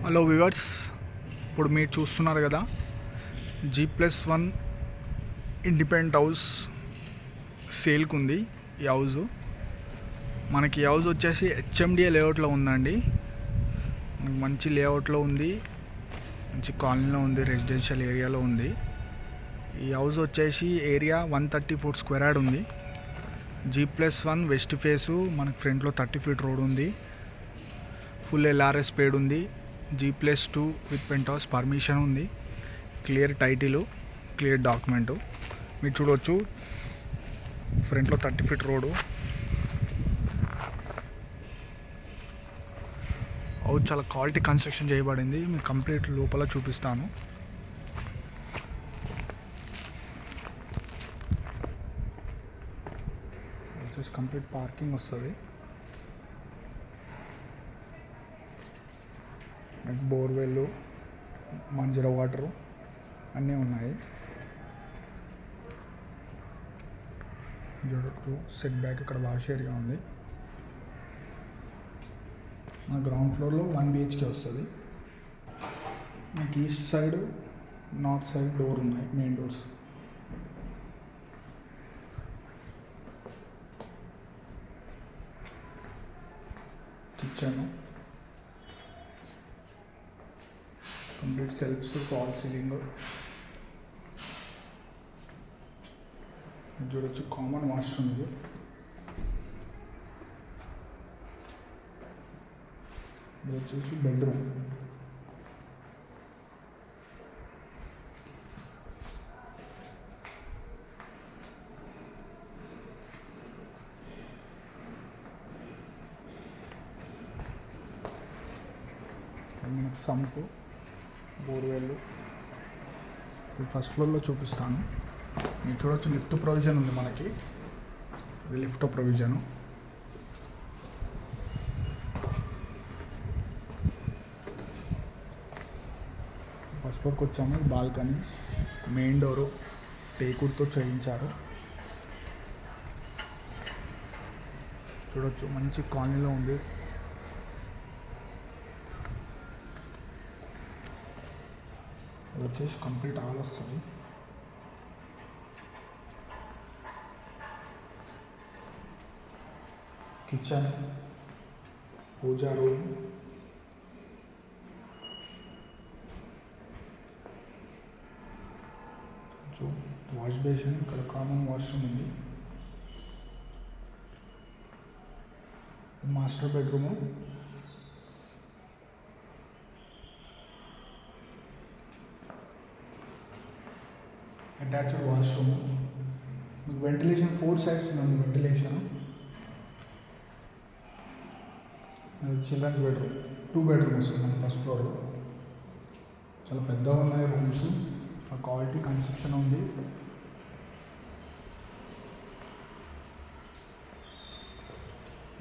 Hello viewers, ఇప్పుడు మీరు చూస్తున్నారు కదా G+1 ఇండిపెండెంట్ హౌస్ సేల్కి ఉంది. ఈ హౌస్ మనకి ఈ హౌస్ వచ్చేసి HMDA లేఅవుట్లో ఉందండి. మనకి మంచి లేఅవుట్లో ఉంది, మంచి కాలనీలో ఉంది, రెసిడెన్షియల్ ఏరియాలో ఉంది. ఈ హౌస్ వచ్చేసి ఏరియా 134 స్క్వేర్ యార్డ్ ఉంది. G+1 వెస్ట్ ఫేసు, మనకి ఫ్రంట్లో 30 ఫీట్ రోడ్ ఉంది. ఫుల్ LRS పేడ్ ఉంది. G+2 with pent house permission ఉంది. క్లియర్ టైటిల్, క్లియర్ డాక్యుమెంటు మీరు చూడవచ్చు. ఫ్రంట్లో 30 ఫీట్ రోడ్డు. హౌస్ చాలా క్వాలిటీ కన్స్ట్రక్షన్ చేయబడింది. మీకు కంప్లీట్ లోపల చూపిస్తాను. వచ్చేసి కంప్లీట్ పార్కింగ్ వస్తుంది. బోర్వెల్, మంజీరా వాటరు అన్నీ ఉన్నాయి. చూడొచ్చు సెట్ బ్యాక్ ఇక్కడ వాష్ ఏరియా ఉంది. మన గ్రౌండ్ ఫ్లోర్లో 1 BHK వస్తుంది. మనకి east side, north side door ఉన్నాయి, main doors. Kitchen, complete shelves, fall ceiling. చూడొచ్చు కామన్ వాష్రూమ్ ఇది. ఇది వచ్చేసి బెడ్రూమ్. మనకి సంపు, బోర్వెల్. ఫస్ట్ ఫ్లోర్లో చూపిస్తాను. మీరు చూడవచ్చు లిఫ్ట్ ప్రొవిజన్ ఉంది మనకి. ఇది లిఫ్ట్ ప్రొవిజను. ఫస్ట్ ఫ్లోర్కి వచ్చాము. బాల్కనీ, మెయిన్ డోరు టేకుడ్తో చేయించారు. చూడొచ్చు మంచి కాలనీలో ఉంది. ఇది వచ్చేసి కంప్లీట్ హాల్ వస్తుంది. కిచెన్, పూజా రూమ్, వాష్ బేసిన్, ఇక్కడ కామన్ వాష్రూమ్ ఉంది. Master bedroom. Attached washroom. మీకు వెంటిలేషన్ 4 సైడ్స్ ఉంది. వెంటిలేషన్. చిల్డ్రన్స్ బెడ్రూమ్, 2 బెడ్రూమ్ వస్తుంది మన ఫస్ట్ ఫ్లోర్లో. చాలా పెద్దగా ఉన్నాయి రూమ్స్. క్వాలిటీ కన్స్ట్రక్షన్ ఉంది.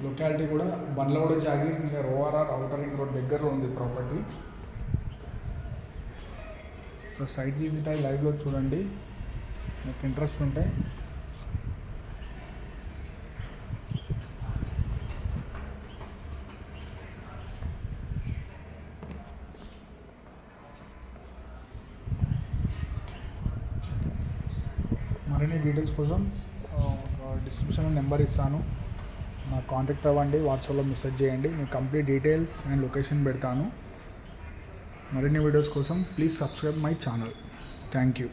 లొకాలిటీ కూడా Bandlaguda jagir near ORR outer ring road దగ్గరలో ఉంది ప్రాపర్టీ. సో సైట్ విజిట్ అయ్యి లైవ్లో చూడండి. మీకు ఇంట్రెస్ట్ ఉంటే మరిన్ని డీటెయిల్స్ కోసం డిస్క్రిప్షన్లో నెంబర్ ఇస్తాను. నాకు కాంటాక్ట్ అవ్వండి. వాట్సాప్లో మెసేజ్ చేయండి. మీకు కంప్లీట్ డీటెయిల్స్ అండ్ లొకేషన్ పెడతాను. మరిన్ని వీడియోస్ కోసం please subscribe my channel. Thank you.